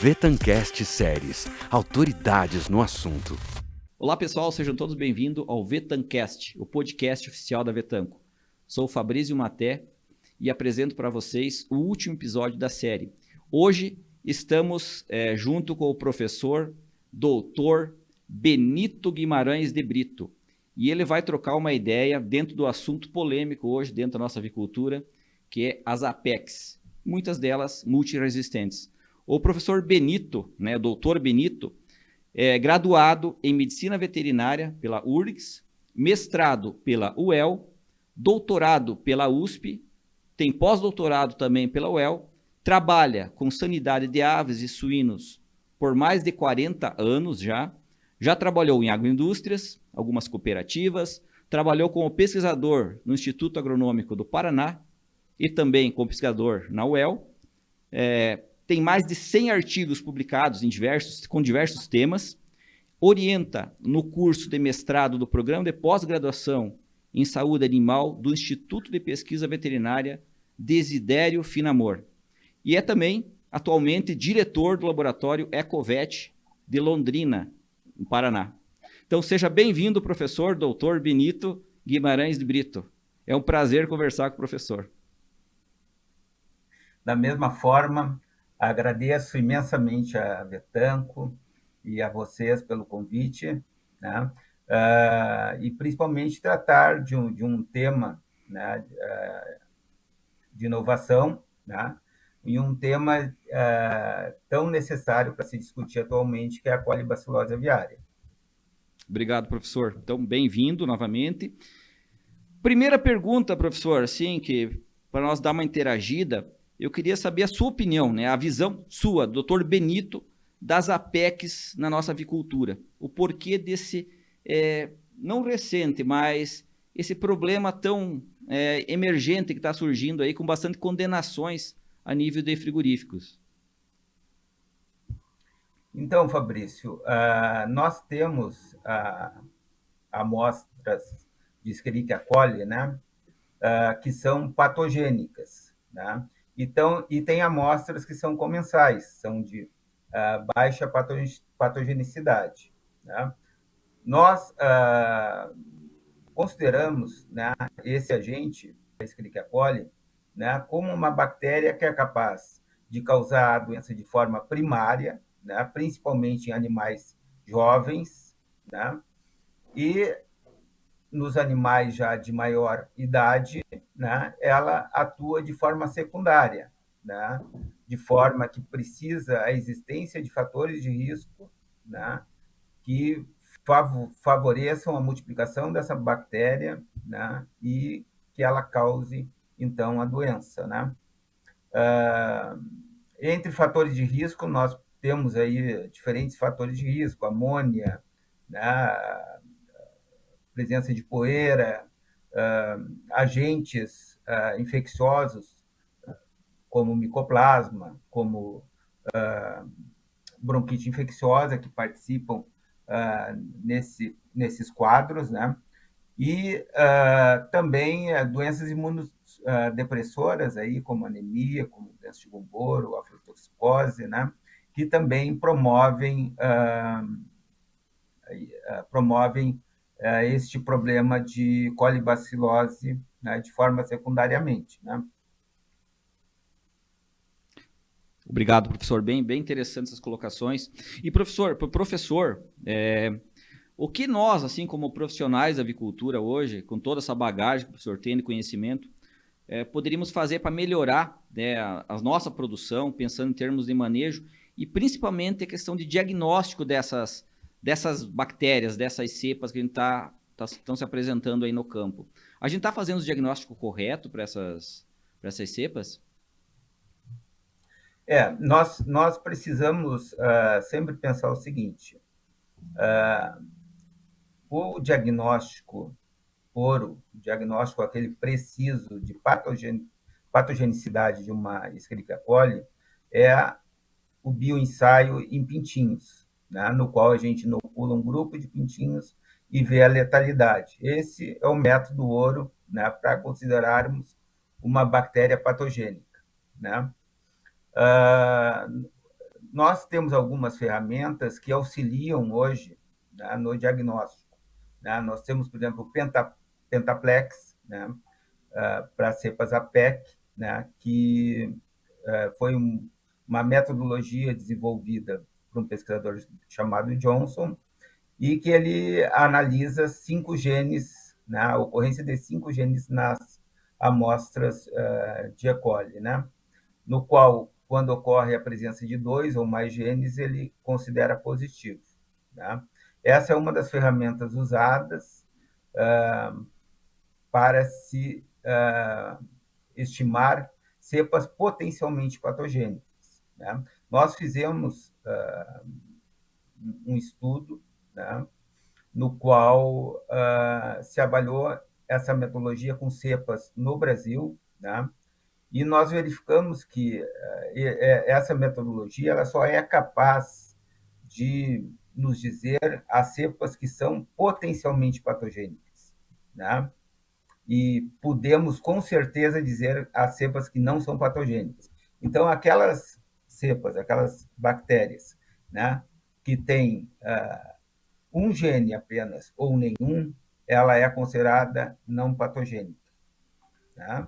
Vetancast Séries, autoridades no assunto. Olá pessoal, sejam todos bem-vindos ao Vetancast, o podcast oficial da Vetanco. Sou o Fabrício Maté e apresento para vocês o último episódio da série. Hoje estamos junto com o professor Dr. Benito Guimarães de Brito e ele vai trocar uma ideia dentro do assunto polêmico hoje dentro da nossa avicultura, que é as Apex, muitas delas multiresistentes. O professor Benito, Dr. Benito, é graduado em Medicina Veterinária pela URGS, mestrado pela UEL, doutorado pela USP, tem pós-doutorado também pela UEL, trabalha com sanidade de aves e suínos por mais de 40 anos já trabalhou em agroindústrias, algumas cooperativas, trabalhou como pesquisador no Instituto Agronômico do Paraná e também como pesquisador na UEL, tem mais de 100 artigos publicados com diversos temas, orienta no curso de mestrado do Programa de Pós-Graduação em Saúde Animal do Instituto de Pesquisa Veterinária Desidério Finamor. E é também, atualmente, diretor do Laboratório Ecovet de Londrina, no Paraná. Então, seja bem-vindo, professor Dr. Benito Guimarães de Brito. É um prazer conversar com o professor. Da mesma forma, agradeço imensamente a Vetanco e a vocês pelo convite, né? E principalmente tratar de um tema, né, de inovação, né? E um tema tão necessário para se discutir atualmente, que é a colibacilose aviária. Obrigado, professor. Então, bem-vindo novamente. Primeira pergunta, professor, assim, que para nós dar uma interagida, eu queria saber a sua opinião, né? A visão sua, Dr. Benito, das Apex na nossa avicultura. O porquê desse, não recente, mas esse problema tão emergente que está surgindo aí, com bastante condenações a nível de frigoríficos. Então, Fabrício, nós temos amostras de Escherichia coli, né, que são patogênicas, né? Então, e tem amostras que são comensais, são de baixa patogenicidade, né? Nós consideramos, né, esse agente, a Escherichia coli, né, como uma bactéria que é capaz de causar a doença de forma primária, né, principalmente em animais jovens, né, e nos animais já de maior idade, né, ela atua de forma secundária, né, de forma que precisa a existência de fatores de risco, né, que favoreçam a multiplicação dessa bactéria, né, e que ela cause, então, a doença, né? Entre fatores de risco, nós temos aí diferentes fatores de risco, amônia, né, presença de poeira, agentes infecciosos, como micoplasma, como bronquite infecciosa, que participam nesses quadros, né? E também doenças imunodepressoras, aí, como anemia, como doença de Gumboro, aflatoxicose, né? Que também promovem este problema de colibacilose, né, de forma secundariamente, né? Obrigado, professor. Bem interessantes essas colocações. E, professor, o que nós, assim como profissionais da avicultura hoje, com toda essa bagagem que o professor tem de conhecimento, poderíamos fazer para melhorar, né, a nossa produção, pensando em termos de manejo e principalmente a questão de diagnóstico dessas bactérias, dessas cepas que a gente estão se apresentando aí no campo. A gente está fazendo o diagnóstico correto para essas cepas? Nós precisamos sempre pensar o seguinte: o diagnóstico aquele preciso de patogenicidade de uma Escherichia coli, é o bioensaio em pintinhos, né, no qual a gente inocula um grupo de pintinhos e vê a letalidade. Esse é o método ouro, né, para considerarmos uma bactéria patogênica, né? nós temos algumas ferramentas que auxiliam hoje, né, no diagnóstico, né? Nós temos, por exemplo, o Pentaplex, né, para cepas APEC, né, que foi uma metodologia desenvolvida por um pesquisador chamado Johnson, e que ele analisa 5 genes, né, a ocorrência de 5 genes nas amostras de E. coli, né, no qual, quando ocorre a presença de 2 ou mais genes, ele considera positivo, né? Essa é uma das ferramentas usadas para se estimar cepas potencialmente patogênicas, né? Nós fizemos um estudo, né, no qual se avaliou essa metodologia com cepas no Brasil, né? E nós verificamos que essa metodologia ela só é capaz de nos dizer as cepas que são potencialmente patogênicas, né? E podemos com certeza dizer as cepas que não são patogênicas. Então, aquelas cepas, aquelas bactérias, né, que têm um gene apenas ou nenhum, ela é considerada não patogênica, né?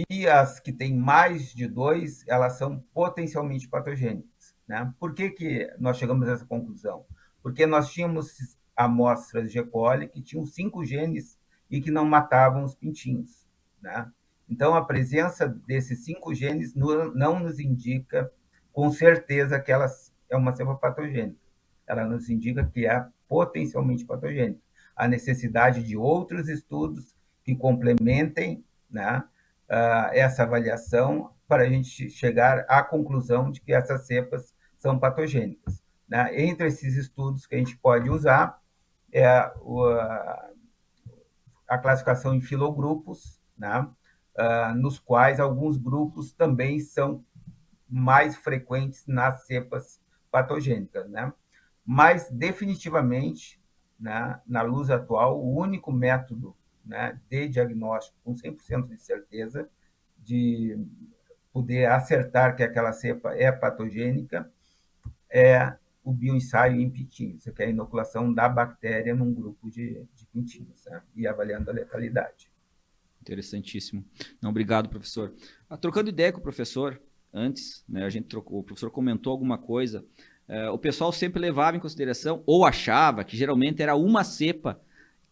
E as que têm mais de 2, elas são potencialmente patogênicas, né? Por que nós chegamos a essa conclusão? Porque nós tínhamos amostras de E. coli que tinham 5 genes e que não matavam os pintinhos, né? Então, a presença desses 5 genes não nos indica com certeza que ela é uma cepa patogênica. Ela nos indica que é potencialmente patogênica. A necessidade de outros estudos que complementem, né, essa avaliação para a gente chegar à conclusão de que essas cepas são patogênicas, né? Entre esses estudos que a gente pode usar é a classificação em filogrupos, né, nos quais alguns grupos também são mais frequentes nas cepas patogênicas, né? Mas, definitivamente, né, na luz atual, o único método, né, de diagnóstico com 100% de certeza, de poder acertar que aquela cepa é patogênica, é o bioensaio em pintinhos, que é a inoculação da bactéria num grupo de pintinhos, né, e avaliando a letalidade. Interessantíssimo. Não, obrigado, professor. Trocando ideia com o professor, antes, né, o professor comentou alguma coisa, o pessoal sempre levava em consideração, ou achava, que geralmente era uma cepa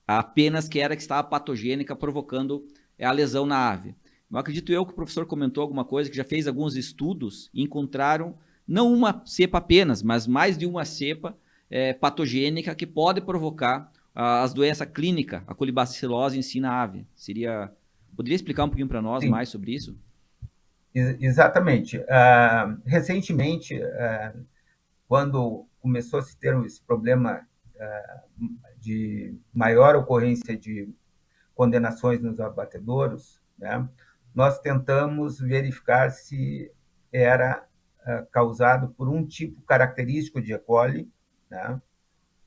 apenas que estava patogênica, provocando a lesão na ave. Eu acredito que o professor comentou alguma coisa, que já fez alguns estudos e encontraram não uma cepa apenas, mas mais de uma cepa patogênica que pode provocar as doenças clínicas, a colibacilose em si na ave. Poderia explicar um pouquinho para nós mais sobre isso? Exatamente. Recentemente, quando começou a se ter esse problema de maior ocorrência de condenações nos abatedouros, né, nós tentamos verificar se era causado por um tipo característico de E. coli, né,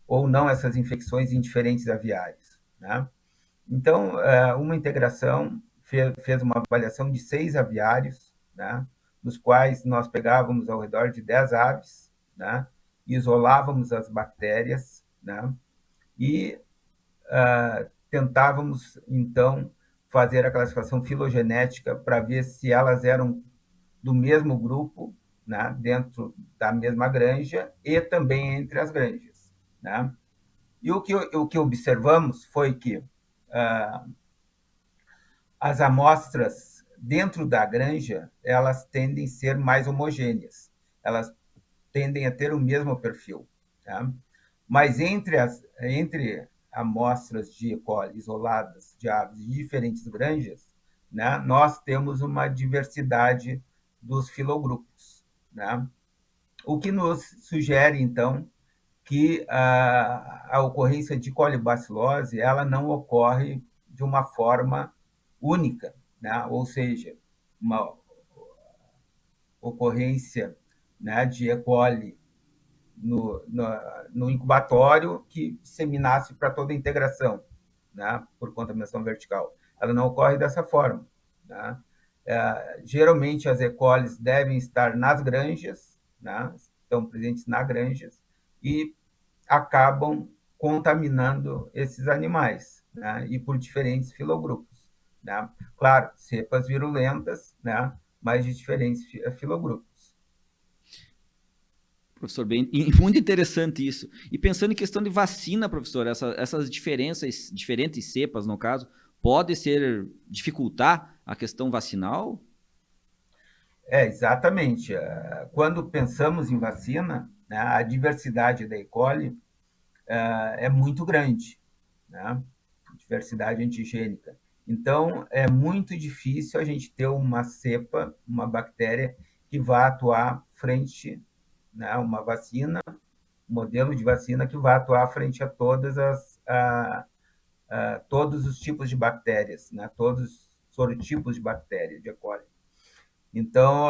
ou não essas infecções em diferentes aviários, né? Então, uma integração fez uma avaliação de 6 aviários, né, nos quais nós pegávamos ao redor de 10 aves, né, isolávamos as bactérias, né, e tentávamos, então, fazer a classificação filogenética para ver se elas eram do mesmo grupo, né, dentro da mesma granja e também entre as granjas, né? E o que observamos foi que as amostras dentro da granja, elas tendem a ser mais homogêneas, elas tendem a ter o mesmo perfil, tá? Mas entre amostras de E. coli isoladas de aves de diferentes granjas, né, nós temos uma diversidade dos filogrupos, né? O que nos sugere, então, que a ocorrência de colibacilose ela não ocorre de uma forma única, né? Ou seja, uma ocorrência, né, de E. coli no incubatório que disseminasse para toda a integração, né, por contaminação vertical. Ela não ocorre dessa forma, né? Geralmente, as E. coli devem estar nas granjas, né? Estão presentes nas granjas, e acabam contaminando esses animais, né? E por diferentes filogrupos, né? Claro, cepas virulentas, né? Mas de diferentes filogrupos. Professor, bem, muito interessante isso. E pensando em questão de vacina, professor, essas diferentes cepas, no caso, pode dificultar a questão vacinal? Exatamente. Quando pensamos em vacina, né, a diversidade da E. coli é muito grande, né? Diversidade antigênica. Então, é muito difícil a gente ter uma cepa, uma bactéria que vá atuar frente, né, uma vacina, um modelo de vacina que vá atuar frente a todos os tipos de bactérias, né, todos os sorotipos de bactérias de E. coli. Então,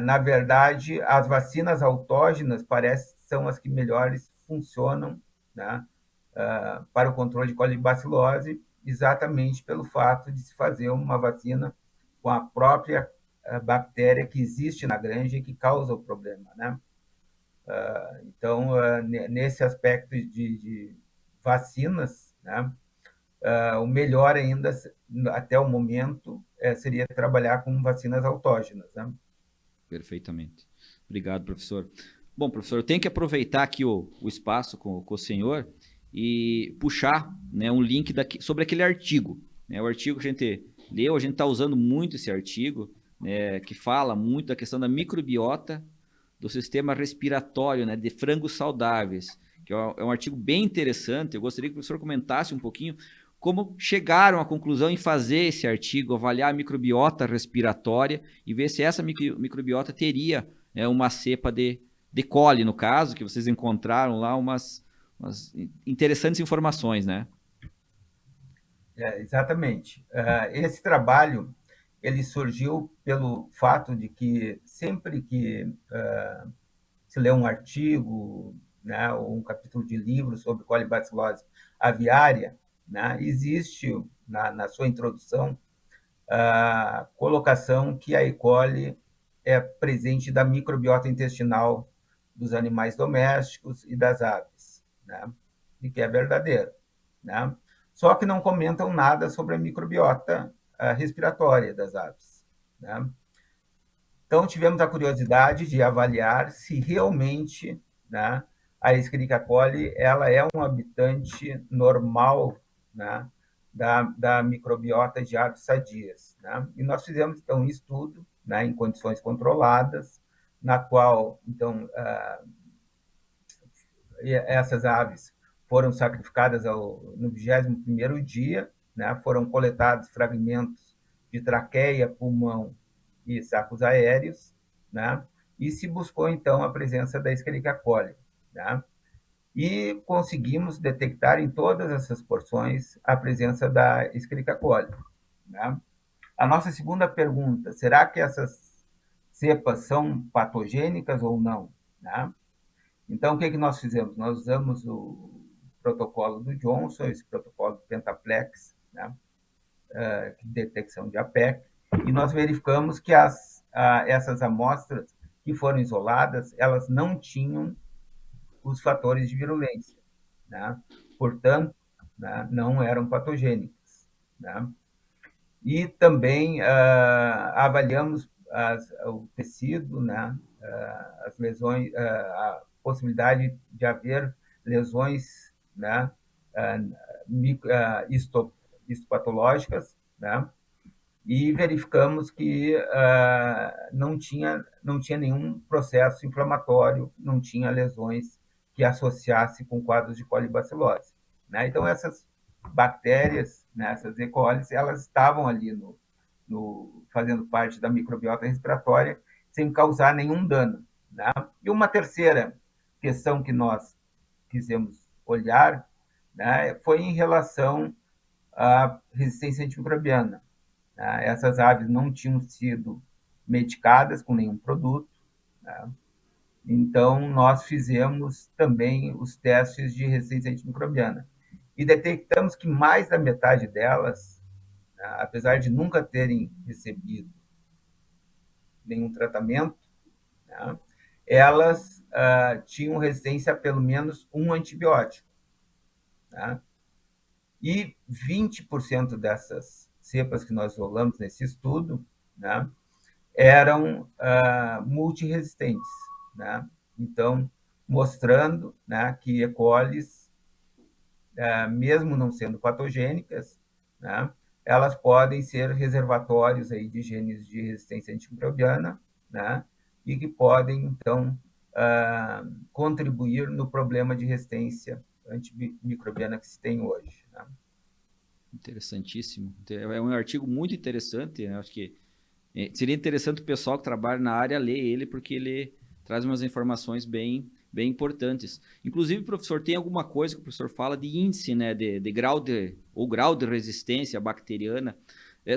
na verdade, as vacinas autógenas parecem são as que melhores funcionam, né, para o controle de colibacilose, exatamente pelo fato de se fazer uma vacina com a própria bactéria que existe na granja e que causa o problema, né? Então, nesse aspecto de vacinas, né, o melhor ainda, até o momento, seria trabalhar com vacinas autógenas, né? Perfeitamente. Obrigado, professor. Bom, professor, eu tenho que aproveitar aqui o espaço com o senhor e puxar, né, um link sobre aquele artigo. Né, o artigo que a gente leu, a gente está usando muito esse artigo, né, que fala muito da questão da microbiota do sistema respiratório, né, de frangos saudáveis, que é um artigo bem interessante. Eu gostaria que o professor comentasse um pouquinho como chegaram à conclusão em fazer esse artigo, avaliar a microbiota respiratória e ver se essa microbiota teria, né, uma cepa de coli, no caso, que vocês encontraram lá umas interessantes informações, né? Exatamente. Esse trabalho ele surgiu pelo fato de que sempre que se lê um artigo, né, ou um capítulo de livro sobre colibacilose aviária, né, existe na sua introdução a colocação que a E. coli é presente da microbiota intestinal dos animais domésticos e das aves, né, e que é verdadeiro, né? Só que não comentam nada sobre a microbiota respiratória das aves, né? Então, tivemos a curiosidade de avaliar se realmente, né, a Escherichia coli ela é um habitante normal, né, da microbiota de aves sadias, né? E nós fizemos, então, um estudo, né, em condições controladas, na qual, então, essas aves foram sacrificadas no 21º dia, né, foram coletados fragmentos de traqueia, pulmão e sacos aéreos, né, e se buscou, então, a presença da Escherichia coli, né, e conseguimos detectar em todas essas porções a presença da Escherichia coli, né. A nossa segunda pergunta, será que essas cepas são patogênicas ou não, né? Então, o que nós fizemos? Nós usamos o protocolo do Johnson, esse protocolo Pentaplex, né, de detecção de APEC, e nós verificamos que essas amostras que foram isoladas, elas não tinham os fatores de virulência, né? Portanto, né, não eram patogênicas, né? E também avaliamos o tecido, né, as lesões, a possibilidade de haver lesões, né, histopatológicas, né, e verificamos que não tinha nenhum processo inflamatório, não tinha lesões que associasse com quadros de colibacilose, né? Então, essas bactérias, né, essas E. coli, elas estavam ali fazendo parte da microbiota respiratória sem causar nenhum dano, né? E uma terceira questão que nós quisemos olhar, né, foi em relação à resistência antimicrobiana. Essas aves não tinham sido medicadas com nenhum produto, né? Então, nós fizemos também os testes de resistência antimicrobiana e detectamos que mais da metade delas, né, apesar de nunca terem recebido nenhum tratamento, né, elas tinham resistência a pelo menos um antibiótico. Né? E 20% dessas cepas que nós isolamos nesse estudo, né, eram multiresistentes. Né? Então, mostrando, né, que E. coli, mesmo não sendo patogênicas, né, elas podem ser reservatórios aí de genes de resistência antimicrobiana, né, e que podem, então, contribuir no problema de resistência antimicrobiana que se tem hoje. Né? Interessantíssimo. É um artigo muito interessante, né? Acho que seria interessante o pessoal que trabalha na área ler ele, porque ele traz umas informações bem importantes. Inclusive, professor, tem alguma coisa que o professor fala de índice, né, de grau de resistência bacteriana.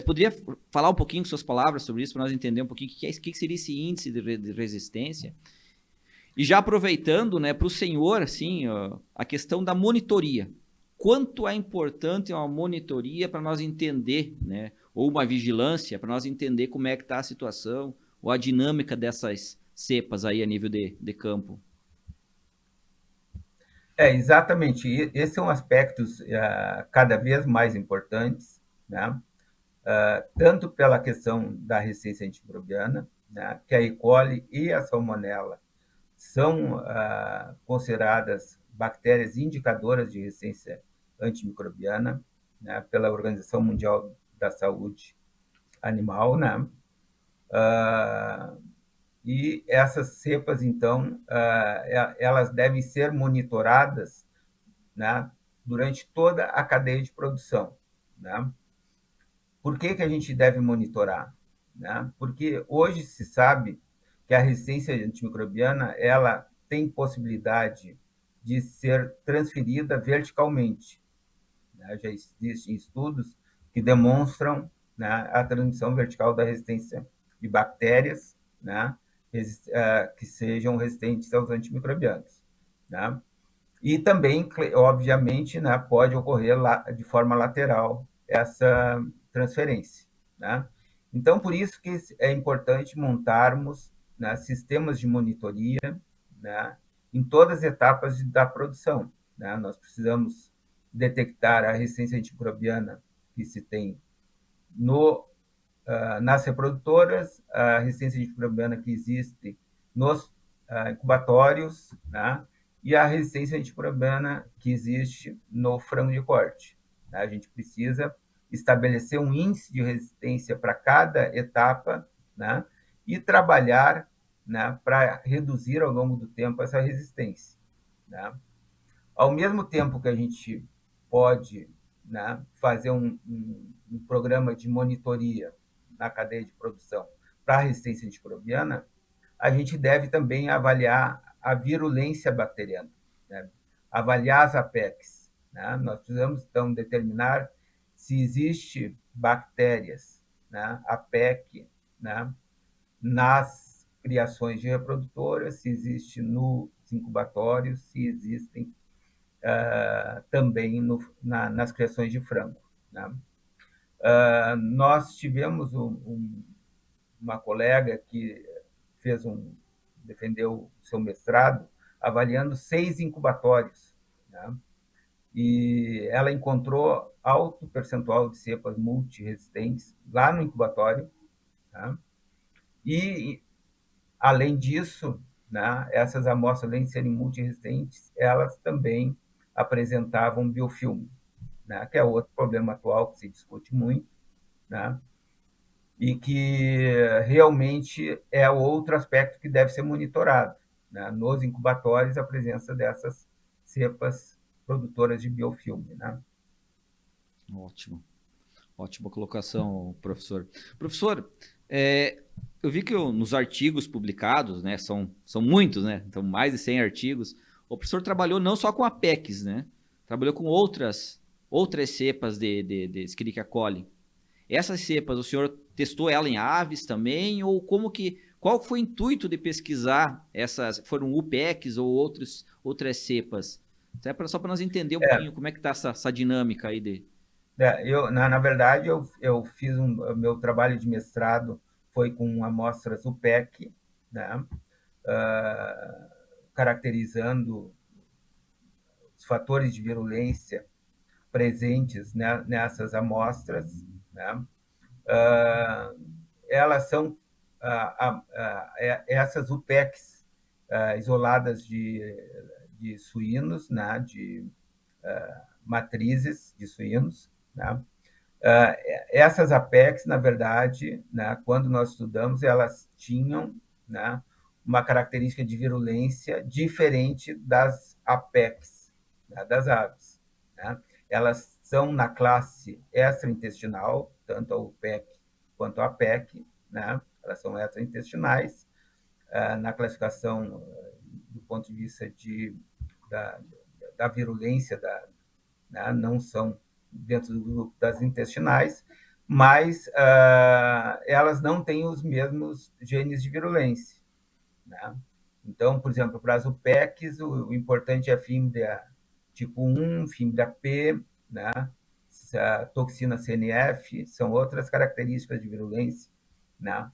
Poderia falar um pouquinho com suas palavras sobre isso, para nós entender um pouquinho o que seria esse índice de resistência? E já aproveitando, né, para o senhor, assim, a questão da monitoria. Quanto é importante uma monitoria para nós entender, né, ou uma vigilância, para nós entender como é que está a situação, ou a dinâmica dessas cepas aí a nível de campo? Exatamente. Esses são aspectos cada vez mais importantes, né? Tanto pela questão da resistência antimicrobiana, né, que a E. coli e a Salmonella são consideradas bactérias indicadoras de resistência antimicrobiana, né, pela Organização Mundial da Saúde Animal, né? E essas cepas, então, elas devem ser monitoradas, né, durante toda a cadeia de produção. Né? Por que a gente deve monitorar? Né? Porque hoje se sabe que a resistência antimicrobiana ela tem possibilidade de ser transferida verticalmente. Né? Já existem estudos que demonstram, né, a transmissão vertical da resistência de bactérias, né, que sejam resistentes aos antimicrobianos. Né? E também, obviamente, né, pode ocorrer de forma lateral essa transferência. Né? Então, por isso que é importante montarmos, né, sistemas de monitoria, né, em todas as etapas da produção. Né? Nós precisamos detectar a resistência antimicrobiana que se tem nas reprodutoras, a resistência antimicrobiana que existe nos incubatórios, né? E a resistência antimicrobiana que existe no frango de corte. Né? A gente precisa estabelecer um índice de resistência para cada etapa, né? E trabalhar, né, para reduzir ao longo do tempo essa resistência. Né? Ao mesmo tempo que a gente pode, né, fazer um programa de monitoria na cadeia de produção para a resistência antimicrobiana, a gente deve também avaliar a virulência bacteriana, né? Avaliar as APECs. Né? Nós precisamos, então, determinar se existe bactérias, né, APEC, né, nas criações de reprodutoras, se existe nos incubatórios, se existem também nas criações de frango. Né? Nós tivemos uma colega que defendeu o seu mestrado avaliando 6 incubatórios. Né? E ela encontrou alto percentual de cepas multiresistentes lá no incubatório. Né? E, além disso, né, essas amostras, além de serem multiresistentes, elas também apresentavam biofilme, né, que é outro problema atual que se discute muito, né, e que realmente é outro aspecto que deve ser monitorado. Né, nos incubatórios, a presença dessas cepas produtoras de biofilme. Né. Ótimo. Ótima colocação, professor. Professor, eu vi que nos artigos publicados, né, são muitos, né, então mais de 100 artigos, o professor trabalhou não só com APECs, né, trabalhou com outras cepas de Escherichia coli. Essas cepas, o senhor testou ela em aves também, ou qual foi o intuito de pesquisar essas, foram UPECs ou outras cepas? Só para nós entender um pouquinho como é que está essa dinâmica aí de... Na verdade, eu fiz o meu trabalho de mestrado foi com amostras UPEC, né, caracterizando os fatores de virulência presentes, né, nessas amostras, né. Elas são essas UPECs isoladas de suínos, né, de matrizes de suínos, né. Essas APECs, na verdade, né, quando nós estudamos, elas tinham, né, uma característica de virulência diferente das APECs, né, das aves, né. Elas são na classe extraintestinal, tanto a UPEC quanto a APEC, né, elas são extraintestinais. Na classificação do ponto de vista da virulência, né, não são dentro do grupo das intestinais, mas elas não têm os mesmos genes de virulência, né? Então, por exemplo, para as UPECs, o importante é a fímbria tipo 1, fímbria P, né? A toxina CNF, são outras características de virulência, né?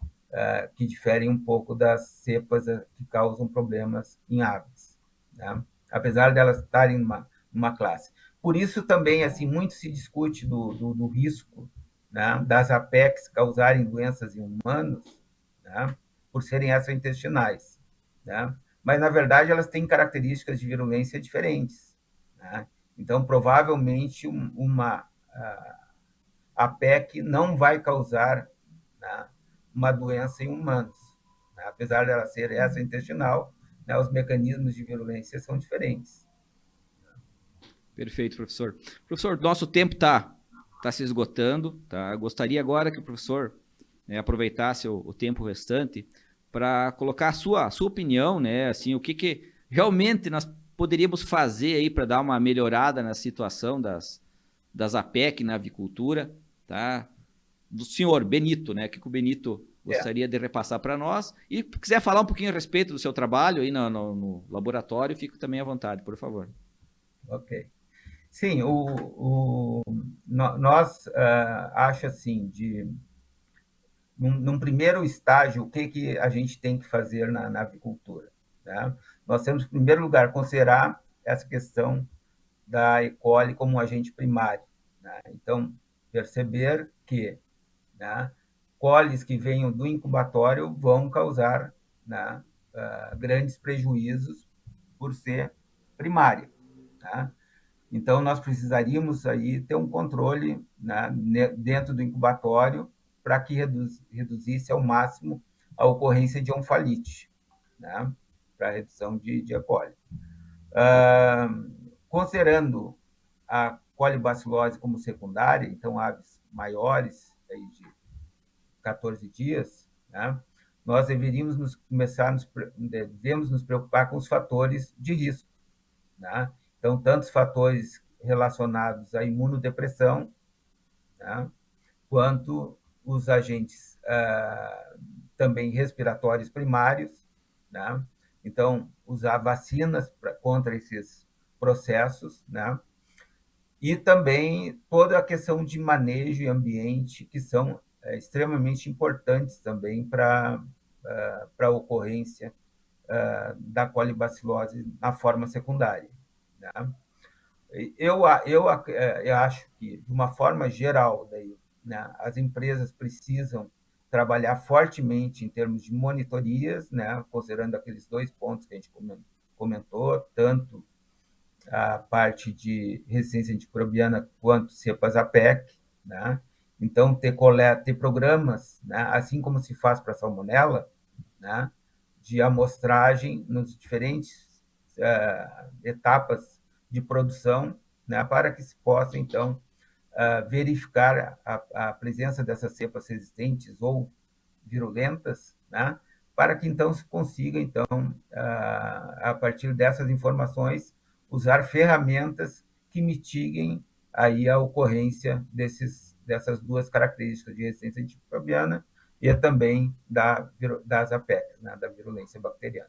Que diferem um pouco das cepas que causam problemas em aves, né? Apesar de elas estarem numa classe. Por isso também assim muito se discute do risco, né, das APECs causarem doenças em humanos, né, por serem extraintestinais, né? Mas na verdade elas têm características de virulência diferentes, né? Então provavelmente uma APEC não vai causar, né, uma doença em humanos, né? Apesar dela ser extraintestinal, né, os mecanismos de virulência são diferentes. Perfeito, professor. Professor, nosso tempo está se esgotando, tá? Gostaria agora que o professor aproveitasse o tempo restante para colocar a sua opinião, né? Assim, o que realmente nós poderíamos fazer aí para dar uma melhorada na situação das APEC na avicultura, tá? Do senhor Benito, né? O que o Benito gostaria de repassar para nós. E se quiser falar um pouquinho a respeito do seu trabalho aí no laboratório, fique também à vontade, por favor. Ok. Sim, nós acho assim, num primeiro estágio, o que a gente tem que fazer na avicultura, né? Nós temos, em primeiro lugar, considerar essa questão da E. coli como um agente primário, né? Então, perceber que, né, colis que venham do incubatório vão causar, né, grandes prejuízos por ser primária, tá? Então, nós precisaríamos aí ter um controle, né, dentro do incubatório para que reduzisse ao máximo a ocorrência de onfalite, né, para a redução de E. coli. Considerando a colibacilose como secundária, então aves maiores aí de 14 dias, né, nós devemos nos preocupar com os fatores de risco, né? Então, tantos fatores relacionados à imunodepressão, né, quanto os agentes também respiratórios primários, né? Então, usar vacinas contra esses processos, né? E também toda a questão de manejo e ambiente, que são extremamente importantes também para a ocorrência da colibacilose na forma secundária, né? Eu acho que, de uma forma geral, daí, né, as empresas precisam trabalhar fortemente em termos de monitorias, né, considerando aqueles 2 pontos que a gente comentou, tanto a parte de resistência antimicrobiana quanto cepas APEC, né? Então, ter programas, né, assim como se faz para a salmonela, né, de amostragem nos diferentes etapas de produção, né, para que se possa, então, verificar a presença dessas cepas resistentes ou virulentas, né, para que, então, se consiga, então, a partir dessas informações, usar ferramentas que mitiguem aí a ocorrência dessas duas características de resistência antimicrobiana e também das APECs, né, da virulência bacteriana.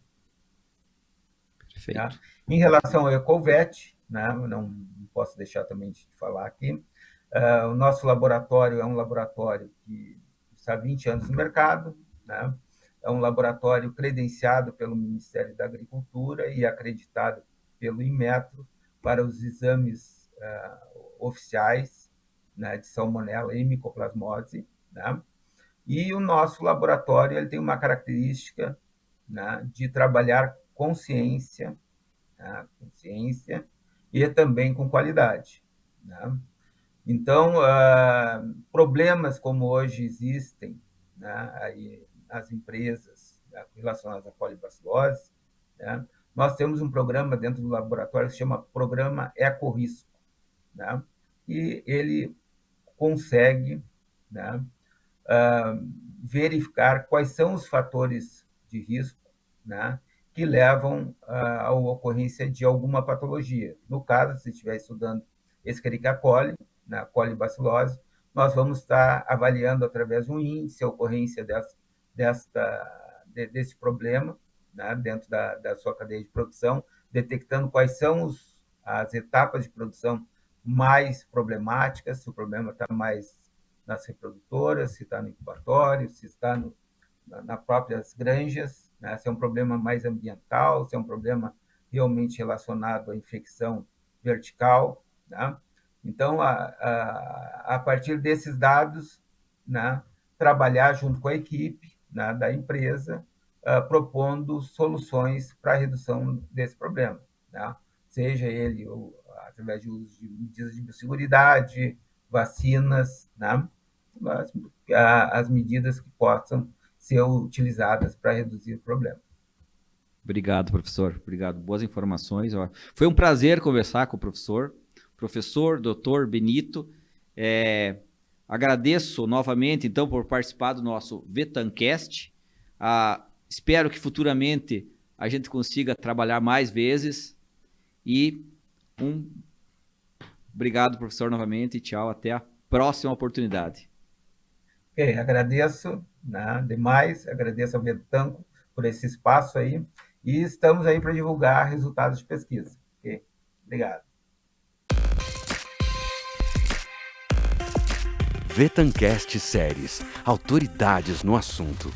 Perfeito. Tá? Em relação ao Ecovet, né, não posso deixar também de falar aqui, o nosso laboratório é um laboratório que está há 20 anos no mercado, né? É um laboratório credenciado pelo Ministério da Agricultura e acreditado pelo Inmetro para os exames oficiais, né, de salmonela e micoplasmose, né? E o nosso laboratório ele tem uma característica, né, de trabalhar com ciência, né, e também com qualidade, né? Então, problemas como hoje existem, né, aí nas empresas, né, relacionados à colibacilose, né, nós temos um programa dentro do laboratório que se chama Programa Ecorrisco, né, e ele consegue, né, verificar quais são os fatores de risco, né, que levam à ocorrência de alguma patologia. No caso, se estiver estudando Escherichia coli, na colibacilose, nós vamos estar avaliando através de um índice a ocorrência desse problema, né, dentro da sua cadeia de produção, detectando quais são as etapas de produção mais problemáticas, se o problema está mais nas reprodutoras, se está no incubatório, se está nas próprias granjas, né, se é um problema mais ambiental, se é um problema realmente relacionado à infecção vertical, né? Então, a partir desses dados, né, trabalhar junto com a equipe, né, da empresa, propondo soluções para a redução desse problema, né? Seja ele através de uso de medidas de biosseguridade, vacinas, né? As medidas que possam ser utilizadas para reduzir o problema. Obrigado, professor. Obrigado. Boas informações. Foi um prazer conversar com o professor Dr. Benito. Agradeço novamente, então, por participar do nosso Vetancast. Espero que futuramente a gente consiga trabalhar mais vezes. E obrigado, professor, novamente. E tchau, até a próxima oportunidade. Agradeço, né, demais, agradeço ao Vetanco por esse espaço aí, e estamos aí para divulgar resultados de pesquisa. Obrigado. Vetancast Séries, autoridades no assunto.